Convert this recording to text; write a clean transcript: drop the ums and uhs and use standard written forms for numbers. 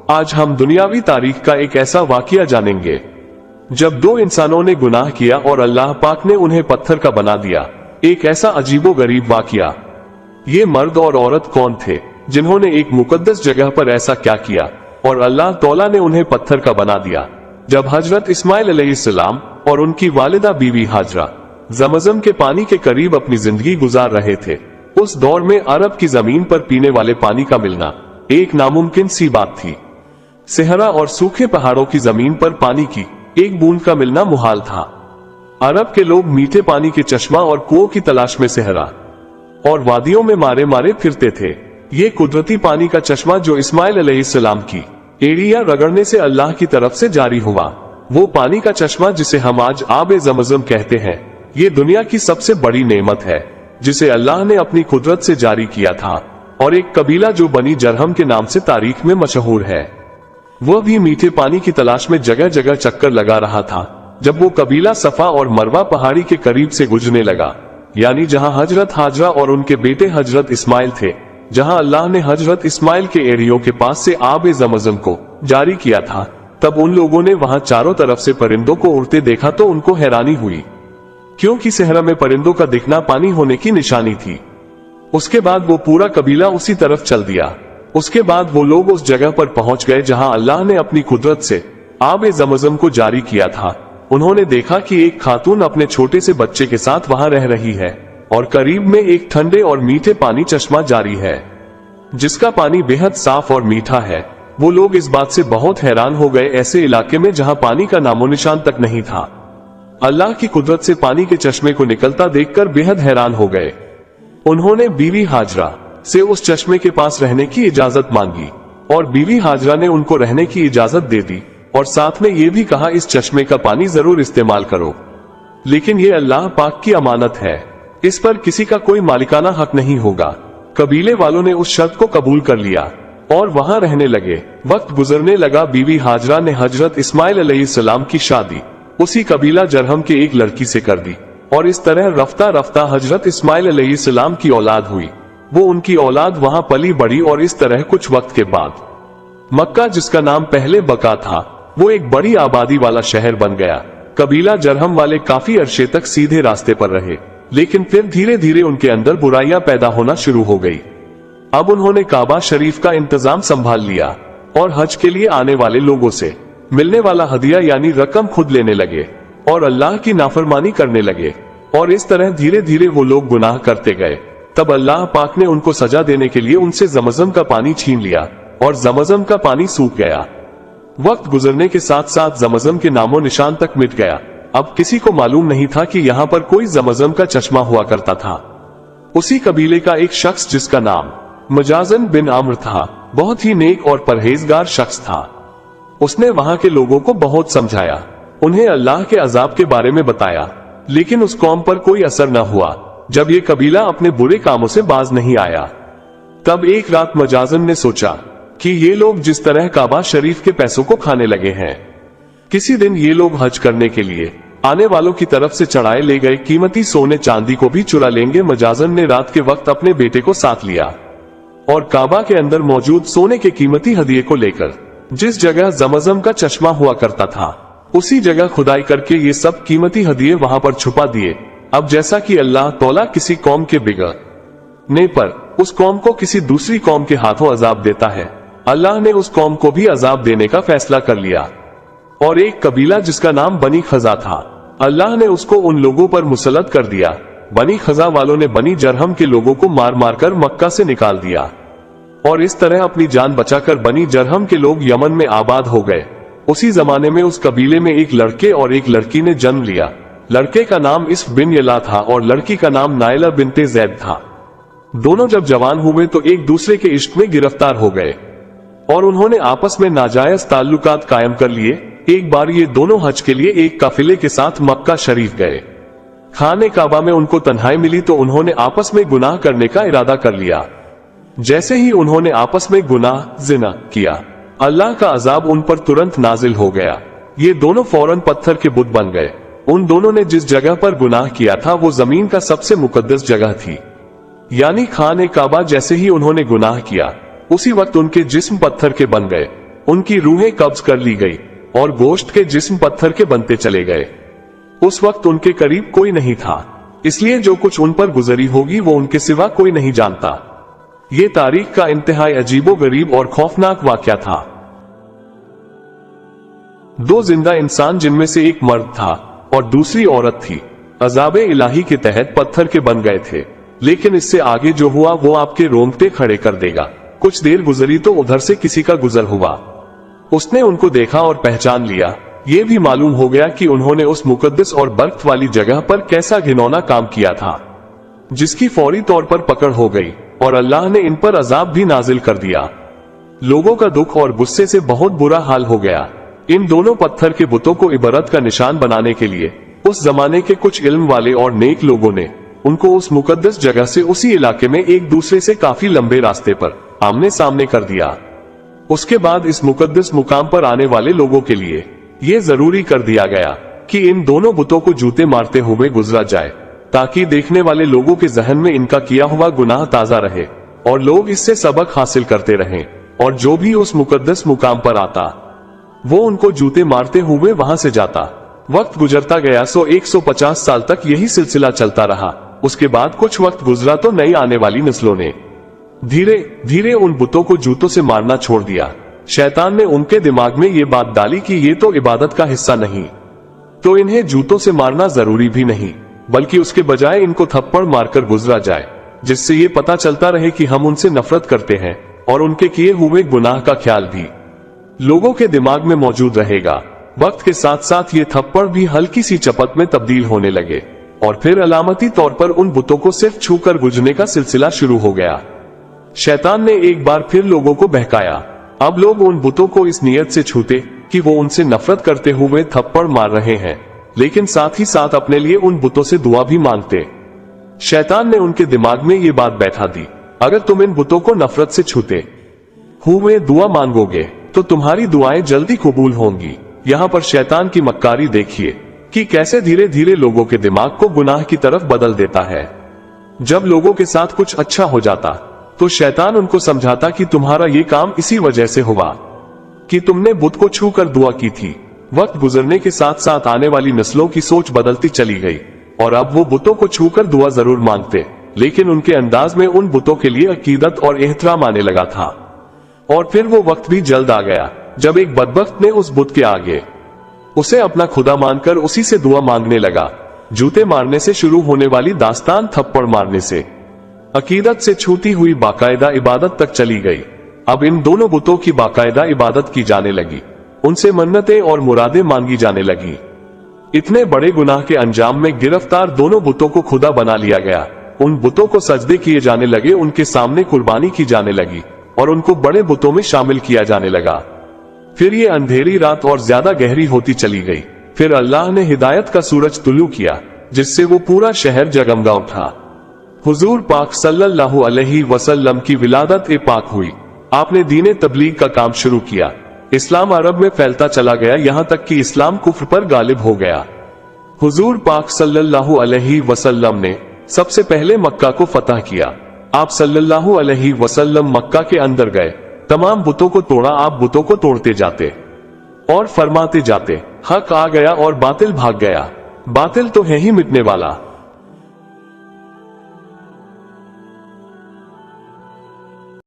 आज हम दुनियावी तारीख का एक ऐसा वाकया जानेंगे जब दो इंसानों ने गुनाह किया और अल्लाह पाक ने उन्हें पत्थर का बना दिया। एक ऐसा अजीबोगरीब वाकया। ये मर्द और औरत कौन थे जिन्होंने एक मुकद्दस जगह पर ऐसा क्या किया और अल्लाह तौला ने उन्हें पत्थर का बना दिया। जब हजरत इस्माइल अलैहिस्सलाम और उनकी वालिदा बीवी हाजरा ज़मज़म के पानी के करीब अपनी जिंदगी गुजार रहे थे, उस दौर में अरब की जमीन पर पीने वाले पानी का मिलना एक नामुमकिन सी बात थी। सहरा और सूखे पहाड़ों की जमीन पर पानी की एक बूंद का मिलना मुहाल था। अरब के लोग मीठे पानी के चश्मा और कुओं की तलाश में सहरा और वादियों में मारे मारे फिरते थे। ये कुदरती पानी का चश्मा जो इस्माइल अलैहिस्सलाम की एड़ियां रगड़ने से अल्लाह की तरफ से जारी हुआ, वो पानी का चश्मा जिसे हम आज आबे ज़मज़म कहते हैं, ये दुनिया की सबसे बड़ी नेमत है जिसे अल्लाह ने अपनी कुदरत से जारी किया था। और एक कबीला जो बनी जरहम के नाम से तारीख में मशहूर है, वह भी मीठे पानी की तलाश में जगह जगह चक्कर लगा रहा था। जब वो कबीला सफा और मरवा पहाड़ी के करीब से गुजरने लगा, यानी जहां हजरत हाजरा और उनके बेटे हजरत इस्माइल थे, जहां अल्लाह ने हजरत इस्माइल के एड़ियों के पास से आबे ज़मज़म को जारी किया था, तब उन लोगों ने वहां चारों तरफ से परिंदों को उड़ते देखा तो उनको हैरानी हुई, क्योंकि सहरा में परिंदों का दिखना पानी होने की निशानी थी। उसके बाद वो पूरा कबीला उसी तरफ चल दिया। उसके बाद वो लोग उस जगह पर पहुंच गए जहां अल्लाह ने अपनी कुदरत से आबे ज़मज़म को जारी किया था। उन्होंने देखा कि एक खातून अपने छोटे से बच्चे के साथ वहां रह रही है और करीब में एक ठंडे और मीठे पानी चश्मा जारी है जिसका पानी बेहद साफ और मीठा है। वो लोग इस बात से बहुत हैरान हो गए, ऐसे इलाके में जहां पानी का नामो निशान तक नहीं था। अल्लाह की कुदरत से पानी के चश्मे को निकलता देखकर बेहद हैरान हो गए। उन्होंने बीवी हाजरा से उस चश्मे के पास रहने की इजाजत मांगी और बीवी हाजरा ने उनको रहने की इजाजत दे दी और साथ में ये भी कहा, इस चश्मे का पानी जरूर इस्तेमाल करो, लेकिन ये अल्लाह पाक की अमानत है, इस पर किसी का कोई मालिकाना हक नहीं होगा। कबीले वालों ने उस शर्त को कबूल कर लिया और वहां रहने लगे। वक्त गुजरने लगा, बीवी हाजरा ने हजरत इस्माइल अलैहिस्सलाम की शादी उसी कबीला जरहम के एक लड़की से कर दी और इस तरह रफ्ता रफ्ता हजरत इस्माइल अलैहिस्सलाम की औलाद हुई। वो उनकी औलाद वहां पली बढ़ी और इस तरह कुछ वक्त के बाद मक्का, जिसका नाम पहले बका था, वो एक बड़ी आबादी वाला शहर बन गया। कबीला जरहम वाले काफी अरसे तक सीधे रास्ते पर रहे, लेकिन फिर धीरे धीरे उनके अंदर बुराइयां पैदा होना शुरू हो गई। अब उन्होंने काबा शरीफ का इंतजाम संभाल लिया और हज के लिए आने वाले लोगों से मिलने वाला हदिया यानी रकम खुद लेने लगे और अल्लाह की नाफरमानी करने लगे। और इस तरह धीरे धीरे वो लोग गुनाह करते गए। तब अल्लाह पाक ने उनको सजा देने के लिए उनसे ज़मज़म का पानी छीन लिया और ज़मज़म का पानी सूख गया। वक्त गुजरने के साथ साथ ज़मज़म के नामो निशान तक मिट गया। अब किसी को मालूम नहीं था कि यहाँ पर कोई ज़मज़म का चश्मा हुआ करता था। उसी कबीले का एक शख्स जिसका नाम मजाजन बिन आम्र था, बहुत ही नेक और परहेजगार शख्स था। उसने वहां के लोगों को बहुत समझाया, उन्हें अल्लाह के अजाब के बारे में बताया, लेकिन उस कौम पर कोई असर न हुआ। जब ये कबीला अपने बुरे कामों से बाज नहीं आया, तब एक रात मजाजन ने सोचा कि ये लोग जिस तरह काबा शरीफ के पैसों को खाने लगे हैं, किसी दिन ये लोग हज करने के लिए आने वालों की तरफ से चढ़ाए ले गए कीमती सोने चांदी को भी चुरा लेंगे। मजाजन ने रात के वक्त अपने बेटे को साथ लिया और काबा के अंदर मौजूद सोने के कीमती हदिये को लेकर जिस जगह ज़मज़म का चश्मा हुआ करता था, उसी जगह खुदाई करके ये सब कीमती हदिये वहां पर छुपा दिए। अब जैसा कि अल्लाह तौला किसी कौम के बिगड़ने पर उस कौम को किसी दूसरी कौम के हाथों अजाब देता है, अल्लाह ने उस कौम को भी अजाब देने का फैसला कर लिया। और एक कबीला जिसका नाम बनी खजा था, अल्लाह ने उसको उन लोगों पर मुसल्लत कर दिया। बनी खजा वालों ने बनी जरहम के लोगों को मार मार कर मक्का से निकाल दिया और इस तरह अपनी जान बचाकर बनी जरहम के लोग यमन में आबाद हो गए। उसी जमाने में उस कबीले में एक लड़के और एक लड़की ने जन्म लिया। लड़के का नाम इस्फ बिन यला था और लड़की का नाम नाइला बिनते जैद था। दोनों जब जवान हुए तो एक दूसरे के इश्क में गिरफ्तार हो गए और उन्होंने आपस में नाजायज ताल्लुकात कायम कर लिए। एक बार ये दोनों हज के लिए एक काफिले के साथ मक्का शरीफ गए। खाने काबा में उनको तन्हाई मिली तो उन्होंने आपस में गुनाह करने का इरादा कर लिया। जैसे ही उन्होंने आपस में गुनाह जिना किया, अल्लाह का अजाब उन पर तुरंत नाजिल हो गया। ये दोनों फौरन पत्थर के बुत बन गए। उन दोनों ने जिस जगह पर गुनाह किया था वो जमीन का सबसे मुकद्दस जगह थी, यानी खाने काबा। जैसे ही उन्होंने गुनाह किया, उसी वक्त उनके जिस्म पत्थर के बन गए उनकी रूहें कब्ज कर ली गई और गोश्त के जिस्म पत्थर के बनते चले गए। उस वक्त उनके करीब कोई नहीं था, इसलिए जो कुछ उन पर गुजरी होगी वो उनके सिवा कोई नहीं जानता। ये तारीख का इंतहाई अजीबोगरीब और खौफनाक वाकया था। दो जिंदा इंसान, जिनमें से एक मर्द था और दूसरी औरत थी, अज़ाब इलाही के तहत पत्थर के बन गए थे। लेकिन इससे आगे जो हुआ वो आपके रोंगटे खड़े कर देगा। कुछ देर गुजरी तो उधर से किसी का गुजर हुआ। उसने उनको देखा और पहचान लिया। ये भी मालूम हो गया कि उन्होंने उस मुकद्दस और बरकत वाली जगह पर कैसा घिनौना काम किया था, जिसकी फौरी तौर पर पकड़ हो गई और अल्लाह ने इन पर अजाब भी नाजिल कर दिया। लोगों का दुख और गुस्से से बहुत बुरा हाल हो गया। इन दोनों पत्थर के बुतों को इबरत का निशान बनाने के लिए उस जमाने के कुछ इल्म वाले और नेक लोगों ने उनको उस मुकद्दस जगह से उसी इलाके में एक दूसरे से काफी लंबे रास्ते पर आमने सामने कर दिया। उसके बाद इस मुकद्दस मुकाम पर आने वाले लोगों के लिए ये जरूरी कर दिया गया कि इन दोनों बुतों को जूते मारते हुए गुजरा जाए, ताकि देखने वाले लोगों के जहन में इनका किया हुआ गुनाह ताजा रहे और लोग इससे सबक हासिल करते रहें। और जो भी उस मुकद्दस मुकाम पर आता वो उनको जूते मारते हुए वहां से जाता। वक्त गुजरता गया 150 साल तक यही सिलसिला चलता रहा। उसके बाद कुछ वक्त गुजरा तो नई आने वाली नस्लों ने धीरे धीरे उन बुतों को जूतों से मारना छोड़ दिया। शैतान ने उनके दिमाग में ये बात डाली कि ये तो इबादत का हिस्सा नहीं, तो इन्हें जूतों से मारना जरूरी भी नहीं, बल्कि उसके बजाय इनको थप्पड़ मारकर गुजरा जाए, जिससे ये पता चलता रहे कि हम उनसे नफरत करते हैं और उनके किए हुए गुनाह का ख्याल भी लोगों के दिमाग में मौजूद रहेगा। वक्त के साथ साथ ये थप्पड़ भी हल्की सी चपत में तब्दील होने लगे और फिर अलामती तौर पर उन बुतों को सिर्फ छूकर गुजरने का सिलसिला शुरू हो गया। शैतान ने एक बार फिर लोगों को बहकाया। अब लोग उन बुतों को इस नियत से छूते कि वो उनसे नफरत करते हुए थप्पड़ मार रहे हैं, लेकिन साथ ही साथ अपने लिए उन बुतों से दुआ भी मांगते। शैतान ने उनके दिमाग में ये बात बैठा दी, अगर तुम इन बुतों को नफरत से छूते हुए दुआ मांगोगे तो तुम्हारी दुआएं जल्दी कबूल होंगी। यहाँ पर शैतान की मक्कारी देखिए कि कैसे धीरे धीरे लोगों के दिमाग को गुनाह की तरफ बदल देता है। जब लोगों के साथ कुछ अच्छा हो जाता तो शैतान उनको समझाता कि तुम्हारा ये काम इसी वजह से हुआ कि तुमने बुत को छूकर दुआ की थी। वक्त गुजरने के साथ साथ आने वाली नस्लों की सोच बदलती चली गई और अब वो बुतों को छूकर दुआ जरूर मांगते, लेकिन उनके अंदाज में उन बुतों के लिए अकीदत और एहतराम आने लगा था। और फिर वो वक्त भी जल्द आ गया जब एक बदबख्त ने उस बुत के आगे उसे अपना खुदा मानकर उसी से दुआ मांगने लगा। जूते मारने से शुरू होने वाली दास्तान थप्पड़ मारने से अकीदत से छूटी हुई बाकायदा इबादत तक चली गई। अब इन दोनों बुतों की बाकायदा इबादत की जाने लगी, उनसे मन्नतें और मुरादें मांगी जाने लगी। इतने बड़े गुनाह के अंजाम में गिरफ्तार दोनों बुतों को खुदा बना लिया गया। उन बुतों को सजदे किए जाने लगे, उनके सामने कुर्बानी की जाने लगी और उनको बड़े बुतों में शामिल किया जाने लगा। फिर ये अंधेरी रात और ज्यादा गहरी होती चली गई। फिर अल्लाह ने हिदायत का सूरज तुलू किया, जिससे वो पूरा शहर जगमगा उठा। हुजूर पाक सल्लल्लाहु अलैहि वसल्लम की विलादत ए पाक हुई। आपने दीन तबलीग का काम शुरू किया। इस्लाम अरब में फैलता चला गया, यहाँ तक कि इस्लाम कुफ्र पर गालिब हो गया। हुजूर पाक सल्लल्लाहु अलैहि वसल्लम ने सबसे पहले मक्का को फतह किया। आप सल्लल्लाहु अलैहि वसल्लम मक्का के अंदर गए, तमाम बुतों को तोड़ा। आप बुतों को तोड़ते जाते और फरमाते जाते, हक आ गया और बातिल भाग गया। बातिल तो है ही मिटने वाला।